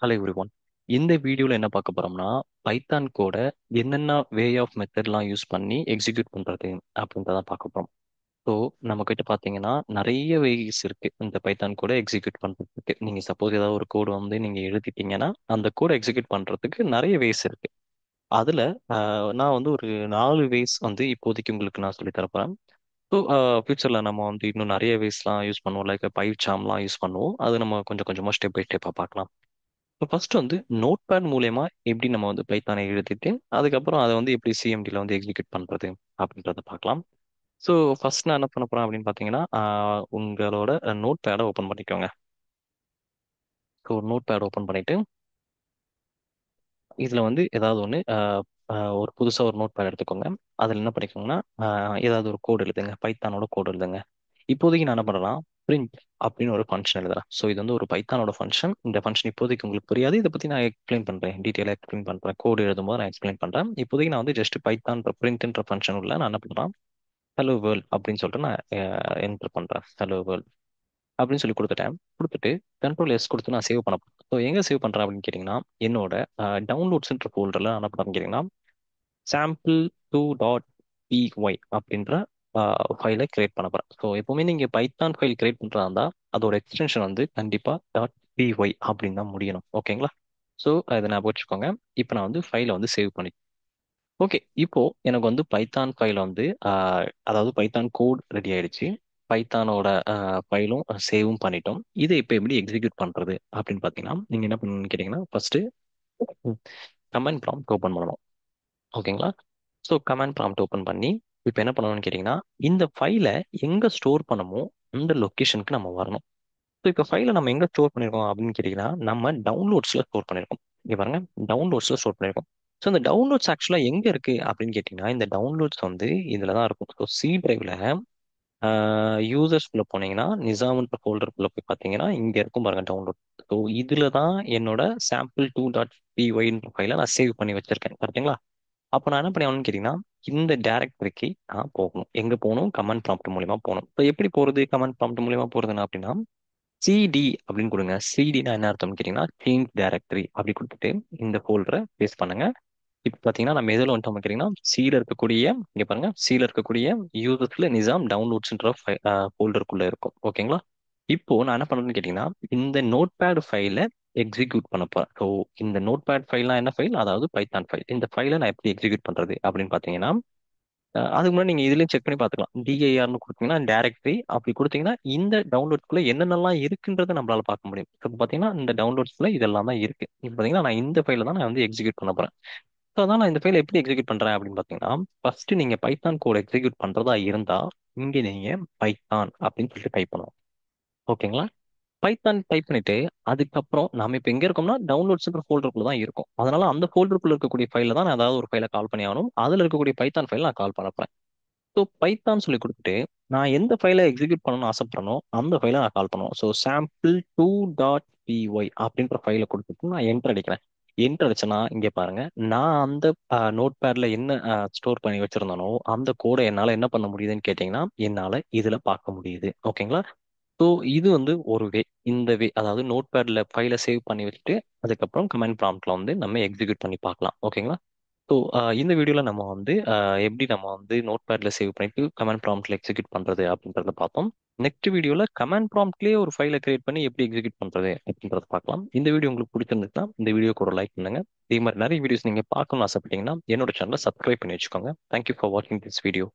Hello everyone. இந்த வீடியோல என்ன பார்க்க போறோம்னா, பைத்தான் கோட என்னென்ன வே ஆஃப் மெத்தட்லாம் யூஸ் பண்ணி எக்ஸிக்யூட் பண்றது அப்படின்றத பார்க்க போறோம். ஸோ நம்ம கிட்ட பார்த்தீங்கன்னா நிறைய வேஸ் இருக்கு இந்த பைத்தான் கோட எக்ஸிக்யூட் பண்றதுக்கு. நீங்க சப்போஸ் ஏதாவது ஒரு கோடு வந்து நீங்க எழுதிட்டீங்கன்னா அந்த கோட எக்ஸிக்யூட் பண்றதுக்கு நிறைய வேஸ் இருக்கு. அதுல நான் வந்து ஒரு 4 வேஸ் வந்து இப்போதைக்கு உங்களுக்கு நான் சொல்லி தரப்போறேன். ஸோ ஃபியூச்சர்ல நம்ம வந்து இன்னும் நிறைய வேஸ்லாம் யூஸ் பண்ணுவோம், லைக் பைச்சாம்லாம் யூஸ் பண்ணுவோம். அது நம்ம கொஞ்சம் கொஞ்சமா ஸ்டெப் பை ஸ்டெப்பா பார்க்கலாம். இப்போ ஃபர்ஸ்ட் வந்து நோட் பேட் மூலயமா எப்படி நம்ம வந்து பைத்தானை எழுதிட்டு அதுக்கப்புறம் அதை வந்து எப்படி சிஎம்டியில் வந்து எக்ஸிக்யூட் பண்றது அப்படின்றத பார்க்கலாம். ஸோ ஃபர்ஸ்ட் நான் என்ன பண்ண போறேன் அப்படின்னு பார்த்தீங்கன்னா, உங்களோட நோட் பேடை ஓப்பன் பண்ணிக்கோங்க. ஸோ நோட் பேட் ஓப்பன் பண்ணிட்டு இதுல வந்து ஏதாவது ஒன்று ஒரு புதுசாக ஒரு நோட் பேட் எடுத்துக்கோங்க. அதில் என்ன பண்ணிக்கோங்கன்னா, ஏதாவது ஒரு கோடு எழுதுங்க, பைத்தானோட கோடு எழுதுங்க. இப்போதைக்கு நான் என்ன பண்றேன்னா, பிரிண்ட் அப்படின்னு ஒரு ஃபங்க்ஷன் எழுதுறேன். ஸோ இது வந்து ஒரு பைத்தானோட ஃபங்க்ஷன். இந்த ஃபங்க்ஷன் இப்போதைக்கு உங்களுக்கு புரியாது, இதை பத்தி நான் எக்ஸ்பிளைன் பண்றேன், டீட்டெயிலாக எக்ஸ்பிளைன் பண்றேன். கோடு எழுதும்போது நான் எக்ஸ்பிளைன் பண்றேன். இப்போதைக்கு நான் வந்து ஜஸ்ட் பைத்தான் பிரிண்ட்ன்ற ஃபங்க்ஷன் உள்ள நான் என்ன பண்றேன், ஹலோ வேர்ல்ட் அப்படின்னு சொல்லிட்டு நான் என்டர் பண்றேன். ஹலோ வேர்ல்ட் அப்படின்னு சொல்லி கொடுத்துட்டேன். கொடுத்துட்டு கண்ட்ரோல் எஸ் கொடுத்து நான் சேவ் பண்ண போறேன். ஸோ எங்க சேவ் பண்றேன் அப்படின்னு கேட்டீங்கன்னா, என்னோட டவுன்லோட்ஸ்ன்ற ஃபோல்டர்ல நான் என்ன பண்றேன்னு கேட்டீங்கன்னா, சாம்பிள் 2.py அப்படின்ற ஃபைலை கிரியேட் பண்ண போறேன். ஸோ எப்பவுமே நீங்க பைத்தான் ஃபைல் கிரியேட் பண்றதா இருந்தா அதோட எக்ஸ்டென்ஷன் வந்து கண்டிப்பா .py அப்படின்னு தான் முடியணும். ஓகேங்களா? ஸோ அதை ஞாபகம் வச்சுக்கோங்க. இப்போ நான் வந்து ஃபைலை வந்து சேவ் பண்ணி ஓகே. இப்போ எனக்கு வந்து பைத்தான் ஃபைல் வந்து அதாவது பைத்தான் கோட் ரெடி ஆயிடுச்சு. பைத்தானோட ஃபைலும் சேவும் பண்ணிட்டோம். இதை இப்போ எப்படி எக்ஸிக்யூட் பண்றது அப்படின்னு பார்த்தீங்கன்னா, நீங்க என்ன பண்ணணும்னு கேட்டீங்கன்னா, ஃபர்ஸ்ட் கமெண்ட் ப்ராம்ப்ட் ஓப்பன் பண்ணணும். ஓகேங்களா? ஸோ கமாண்ட் ப்ராம்ப்ட் ஓப்பன் பண்ணி இப்போ என்ன பண்ணணும்னு கேட்டிங்கன்னா, இந்த ஃபைலை எங்கே ஸ்டோர் பண்ணமோ அந்த லொக்கேஷனுக்கு நம்ம வரணும். ஸோ இப்போ ஃபைலை நம்ம எங்கே ஸ்டோர் பண்ணியிருக்கோம் அப்படின்னு கேட்டிங்கன்னா, நம்ம டவுன்லோட்ஸில் ஸ்டோர் பண்ணியிருக்கோம். இங்கே பாருங்க, டவுன்லோட்ஸில் ஸ்டோர் பண்ணியிருக்கோம். ஸோ இந்த டவுன்லோட்ஸ் ஆக்சுவலாக எங்கே இருக்குது அப்படின்னு கேட்டிங்கன்னா, இந்த டவுன்லோட்ஸ் வந்து இதில் தான் இருக்கும். ஸோ சி டிரைவில் யூசர்ஸ்குள்ளே போனீங்கன்னா, நிசாம்ன்ற ஃபோல்டருக்குள்ளே போய் பார்த்தீங்கன்னா இங்கே இருக்கும் பாருங்க டவுன்லோட். ஸோ இதில் தான் என்னோட சாம்பிள் 2.pyன்ற ஃபைலை நான் சேவ் பண்ணி வச்சிருக்கேன். கரெக்டுங்களா? அப்போ நான் என்ன பண்ணுவேன்னு கேட்டீங்கன்னா, இந்த டைரக்டரிக்கு நான் போகணும். எங்க போகணும்? கமாண்ட் ப்ராம்ப்ட் மூலியமா போகணும். இப்போ எப்படி போறது? கமாண்ட் ப்ராம்ப்ட் மூலியமா போறதுன்னா அப்படின்னா, சிடி அப்படின்னு கொடுங்க. சிடினா என்ன அர்த்தம்னு கேட்டீங்கன்னா, சேஞ்ச் டைரக்டரி அப்படி கொடுத்துட்டு இந்த ஃபோல்டரை பேஸ்ட் பண்ணுங்க. இப்போ பார்த்தீங்கன்னா நம்ம எதில் வந்துட்டோம் கேட்டீங்கன்னா, சில இருக்கக்கூடிய இங்க பாருங்க, சில இருக்கக்கூடிய யூசர்ஸ்ல நிசாம் டவுன்லோட்ஸ்ன்ற ஃபோல்டருக்குள்ள இருக்கும். ஓகேங்களா? இப்போ நான் என்ன பண்றேன்னு கேட்டீங்கன்னா, இந்த நோட் பேட் ஃபைலை எக்ஸிக்யூட் பண்ண போறேன். ஸோ இந்த நோட் பேட் ஃபைல்னா என்ன ஃபைல்? அதாவது பைத்தான் ஃபைல். இந்த ஃபைலை நான் எப்படி எக்ஸிக்யூட் பண்றது அப்படின்னு பார்த்தீங்கன்னா, அதுக்கு முன்னாடி நீங்க இதுலயும் செக் பண்ணி பார்த்துக்கலாம். டிஐஆர்னு கொடுத்தீங்கன்னா டைரக்டரி அப்படி கொடுத்தீங்கன்னா இந்த டவுன்லோட்ஸ்குள்ள என்னென்னலாம் இருக்குன்றதை நம்மளால பார்க்க முடியும். இப்போ பார்த்தீங்கன்னா இந்த டவுன்லோட்ஸ்ல இதெல்லாம் தான் இருக்கு. இப்போ பார்த்தீங்கன்னா நான் இந்த ஃபைலை தான் நான் வந்து எக்ஸிக்யூட் பண்ண போறேன். ஸோ அதான் நான் இந்த ஃபைலை எப்படி எக்ஸிக்யூட் பண்றேன் அப்படின்னு பார்த்தீங்கன்னா, ஃபர்ஸ்ட் நீங்க பைத்தான் கோட் எக்ஸிக்யூட் பண்றதா இருந்தா இங்க நீங்க பைத்தான் அப்படின்னு சொல்லிட்டு டைப் பண்ணுவோம். ஓகேங்களா? பைத்தான் டைப் பண்ணிட்டு அதுக்கப்புறம் நாம இப்போ எங்க இருக்கோம்னா டவுன்லோட்ஸ்ன்ற ஃபோல்டருக்குள்ள தான் இருக்கும். அதனால அந்த ஃபோல்டருக்குள்ள இருக்கக்கூடிய ஃபைல தான் நான் ஏதாவது ஒரு ஃபைலை கால் பண்ணி ஆகணும். அதுல இருக்கக்கூடிய பைத்தான் ஃபைல் நான் கால் பண்ண போறேன். ஸோ பைத்தான் சொல்லி கொடுத்துட்டு நான் எந்த ஃபைலை எக்ஸிக்யூட் பண்ணணும்னு ஆசைப்படுறனோ அந்த ஃபைலை நான் கால் பண்ணுவோம். ஸோ சாம்பிள் 2.py அப்படின்ற ஃபைலை கொடுத்துட்டு நான் என்டர் அடிக்கிறேன். என்டர் அடிச்சேன்னா இங்கே பாருங்க, நான் அந்த நோட் பேட்ல என்ன ஸ்டோர் பண்ணி வச்சிருந்தனோ அந்த கோடை என்னால் என்ன பண்ண முடியுதுன்னு கேட்டிங்கன்னா, என்னால் இதில் பார்க்க முடியுது. ஓகேங்களா? ஸோ இது வந்து ஒரு வே. இந்த வே அதாவது நோட் பேட்ல ஃபைலை சேவ் பண்ணி வச்சுட்டு அதுக்கப்புறம் கமெண்ட் ப்ராம்ப்ட்ல வந்து நம்ம எக்ஸிக்யூட் பண்ணி பார்க்கலாம். ஓகேங்களா? ஸோ இந்த வீடியோவில் நம்ம வந்து எப்படி நம்ம வந்து நோட் பேட்ல சேவ் பண்ணிட்டு கமெண்ட் ப்ராம்ப்ட்ல எக்ஸிக்யூட் பண்றது அப்படின்றத பார்த்தோம். நெக்ஸ்ட் வீடியோவில் கமெண்ட் ப்ராம்ப்ட்லேயே ஒரு ஃபைலை கிரியேட் பண்ணி எப்படி எக்ஸிக்யூட் பண்றது அப்படின்றத பார்க்கலாம். இந்த வீடியோ உங்களுக்கு பிடிச்சிருந்துச்சுன்னா இந்த வீடியோக்கு ஒரு லைக் பண்ணுங்க. இதே மாதிரி நிறைய வீடியோஸ் நீங்க பார்க்கணும்னு ஆசைப்பட்டீங்கன்னா என்னோட சேனலை சப்ஸ்கிரைப் பண்ணி வச்சுக்கோங்க. தேங்க்யூ ஃபார் வாட்சிங் திஸ் வீடியோ.